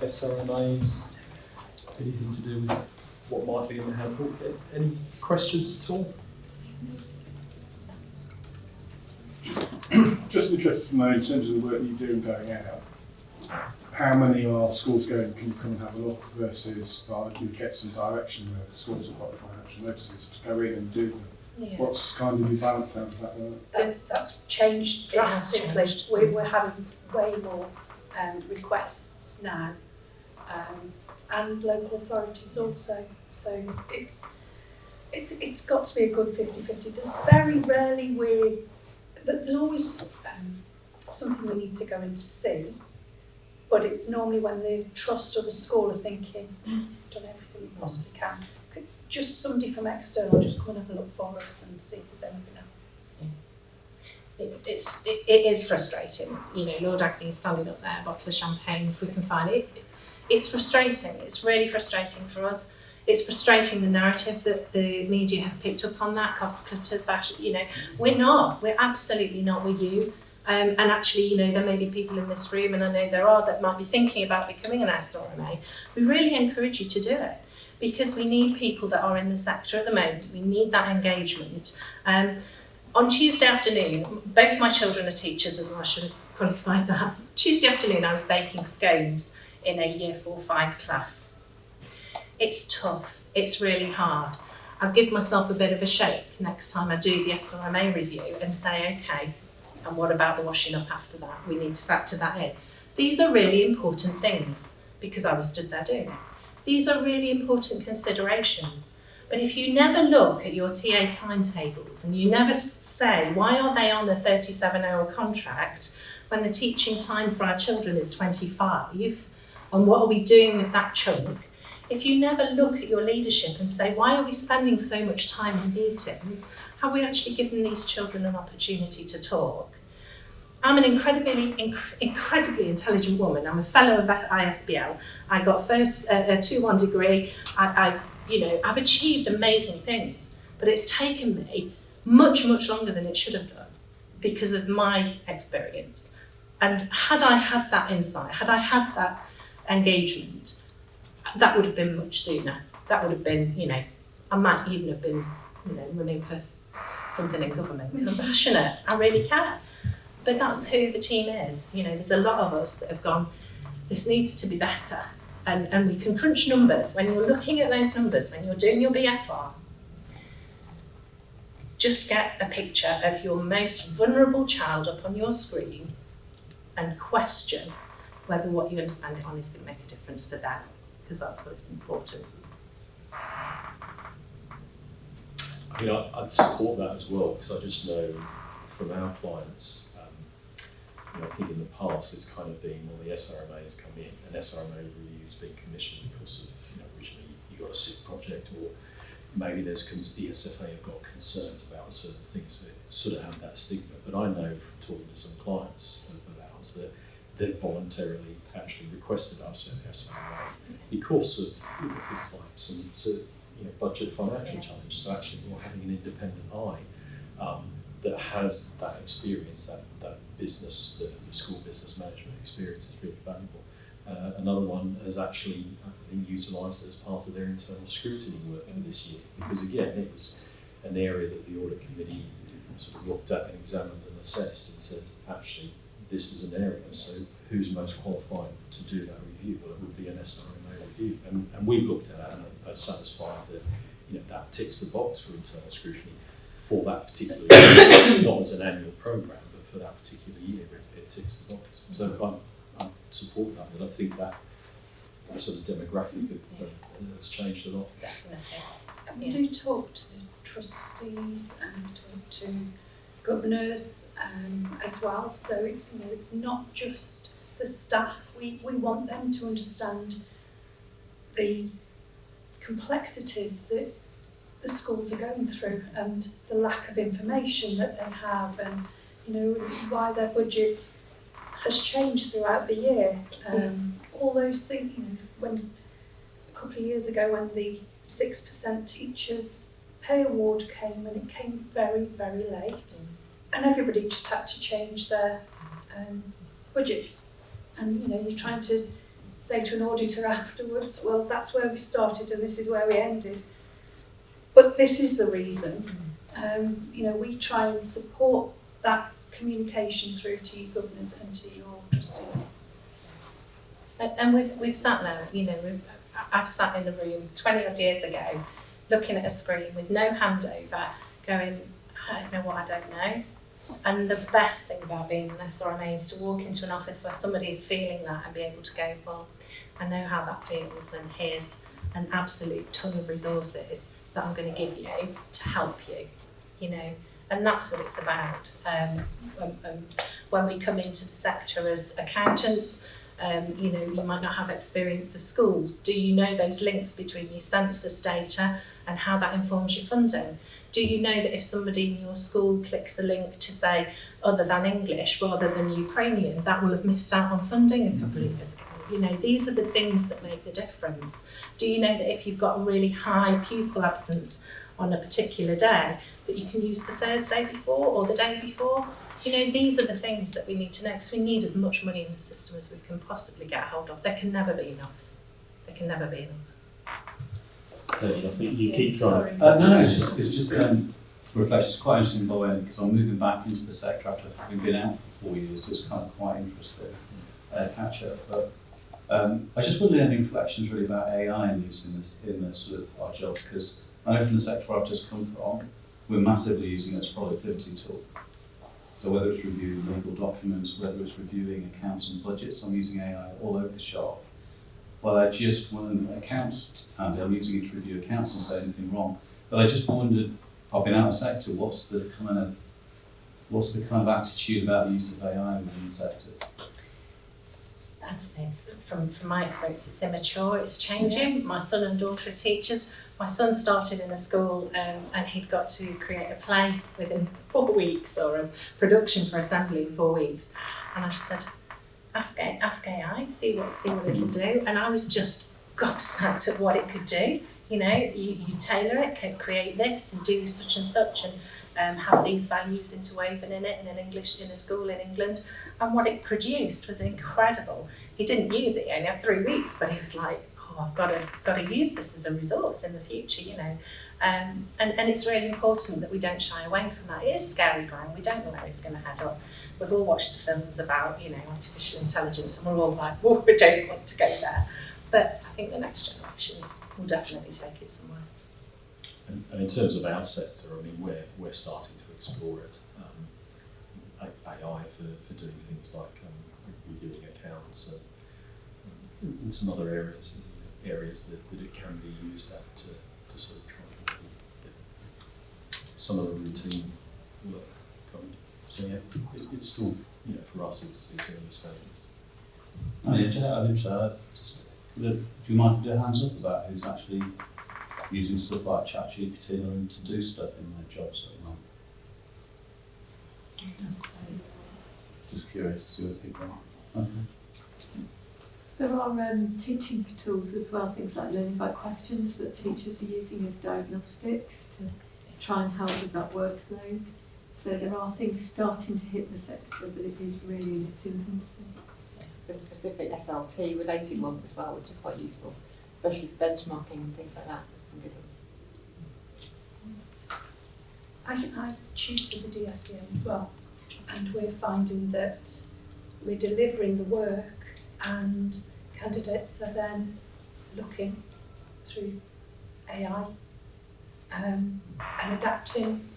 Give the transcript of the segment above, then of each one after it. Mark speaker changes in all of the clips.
Speaker 1: SRMAs, anything to do with what might be in the handbook. Any questions at all?
Speaker 2: Just interested to know, in terms of the work you do in going out, how many are schools going, can you come and have a look, versus you get some direction where the schools have got financial notices to go in and do them? Yeah. What's kind of your balance? How does that work?
Speaker 3: That's changed drastically. We're having way more requests now, and local authorities also. So it's got to be a good 50-50. There's very rarely there's always something we need to go and see, but it's normally when the trust or the school are thinking, we've done everything we possibly can. Could just somebody from external just come and have a look for us and see if there's anything else.
Speaker 4: It is frustrating. You know, Lord Agnew standing up there, a bottle of champagne, if we can find it. It's frustrating. It's really frustrating for us. It's frustrating the narrative that the media have picked up on that, cost cutters, you know, we're absolutely not with you. And actually, you know, there may be people in this room, and I know there are, that might be thinking about becoming an SRMA. We really encourage you to do it, because we need people that are in the sector at the moment. We need that engagement. On Tuesday afternoon, both my children are teachers, as I should have qualified that. Tuesday afternoon, I was baking scones in a year 4-5 class. It's tough, it's really hard. I'll give myself a bit of a shake next time I do the SRMA review and say, okay, and what about the washing up after that? We need to factor that in. These are really important things, because I was stood there doing it. These are really important considerations. But if you never look at your TA timetables and you never say, why are they on a 37-hour contract when the teaching time for our children is 25? And what are we doing with that chunk? If you never look at your leadership and say, why are we spending so much time in meetings? Have we actually given these children an opportunity to talk? I'm an incredibly intelligent woman. I'm a fellow of ISBL. I got a 2-1 degree. I've achieved amazing things, but it's taken me much, much longer than it should have done because of my experience. And had I had that insight, had I had that engagement, that would have been much sooner. That would have been, I might even have been, running for something in government because I'm passionate. I really care. But that's who the team is. There's a lot of us that have gone, this needs to be better. And we can crunch numbers. When you're looking at those numbers, when you're doing your BFR, just get a picture of your most vulnerable child up on your screen and question whether what you're going to spend it on is going to make a difference for them, because that's what's important.
Speaker 1: I'd support that as well, because I just know from our clients, I think in the past it's kind of been, the SRMA has come in, and SRMA review has been commissioned because of, originally you got a SIP project, or maybe there's ESFA have got concerns about certain things, so it sort of have that stigma. But I know from talking to some clients of ours that they've voluntarily actually requested us at SRMA because of things like some budget financial challenges. So actually you're having an independent eye that has that experience, that business, the school business management experience is really valuable. Another one has actually, I think, utilised it as part of their internal scrutiny work for this year, because again, it was an area that the audit committee sort of looked at and examined and assessed and said, actually, this is an area, so who's most qualified to do that review? Well, it would be an SRMA review. And we've looked at it and are satisfied that that ticks the box for internal scrutiny for that particular year, not as an annual programme, but for that particular year, it ticks the box. So I support that, but I think that sort of demographic has changed a lot.
Speaker 4: Definitely.
Speaker 3: And we do talk to trustees and talk to governors as well. So it's not just the staff. We want them to understand the complexities that the schools are going through and the lack of information that they have, and why their budget has changed throughout the year. All those things. When a couple of years ago, when the 6% teachers pay award came, and it came very, very late, and everybody just had to change their budgets. And you're trying to say to an auditor afterwards, well, that's where we started and this is where we ended. But this is the reason. You know, we try and support that communication through to you governors and to your trustees.
Speaker 4: And we've sat there, you know, I've sat in the room 20 odd years ago, looking at a screen with no handover, going, I don't know what I don't know. And the best thing about being an SRMA is to walk into an office where somebody is feeling that and be able to go, well, I know how that feels, and here's an absolute ton of resources that I'm going to give you to help you, you know. And that's what it's about. When we come into the sector as accountants, you know, you might not have experience of schools. Do you know those links between your census data and how that informs your funding? Do you know that if somebody in your school clicks a link to say other than English rather than Ukrainian, that will have missed out on funding a couple of years ago? You know, these are the things that make the difference. Do you know that if you've got a really high pupil absence on a particular day, that you can use the Thursday before or the day before? You know, these are the things that we need to know, because we need as much money in the system as we can possibly get hold of. There can never be enough. There can never be enough.
Speaker 1: David, I think you keep trying.
Speaker 5: No, it's just reflection. It's quite interesting by the way, because I'm moving back into the sector after having been out for 4 years, so it's kind of quite interesting catch up. But I just wondered any reflections really about AI and use in the sort of our jobs, because I know from the sector I've just come from, we're massively using it as a productivity tool. So whether it's reviewing legal documents, whether it's reviewing accounts and budgets, I'm using AI all over the shop. But I just wondered, accounts, and I'm using it to review accounts and say anything wrong. But I just wondered, I've been out of the sector, what's the kind of attitude about the use of AI within the sector?
Speaker 4: It's from my experience, it's immature, it's changing. My son and daughter are teachers. My son started in a school and he'd got to create a play within 4 weeks, or a production for assembly in 4 weeks. And I just said, ask AI, see what it'll do. And I was just gobsmacked at what it could do. You know, you tailor it, can create this and do such and such, and have these values interwoven in it in a school in England. And what it produced was incredible. He didn't use it, he only had 3 weeks, but he was like, oh, I've got to use this as a resource in the future, you know. And it's really important that we don't shy away from that. It is scary ground, we don't know where it's going to head up. We've all watched the films about, you know, artificial intelligence, and we're all like, oh, we don't want to go there. But I think the next generation will definitely take it somewhere.
Speaker 1: And in terms of our sector, I mean, we're starting to explore it. AI for doing things like reviewing accounts and some other areas that it can be used at to sort of try and get some of the routine work covered. So yeah, it's still, you know, for us it's early stages.
Speaker 5: I mean, do you mind putting hands up about who's actually using stuff like ChatGPT to do stuff in their jobs at the moment? Just curious to see what people are. Okay.
Speaker 6: There are teaching tools as well, things like learning by questions that teachers are using as diagnostics to try and help with that workload. So there are things starting to hit the sector, but it is really in its infancy.
Speaker 7: There's specific SLT related ones as well, which are quite useful, especially for benchmarking and things like that. There's some good ones.
Speaker 3: I tutor the DSEM as well, and we're finding that we're delivering the work and candidates are then looking through AI and adapting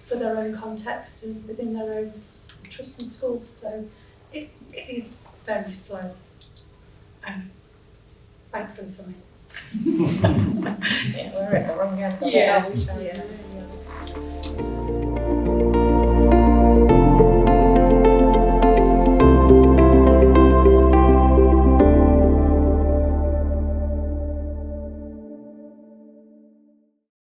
Speaker 3: for their own context and within their own trust and schools. So it is very slow, thankfully for me.
Speaker 4: Yeah, we're at the wrong end of it.
Speaker 3: Yeah.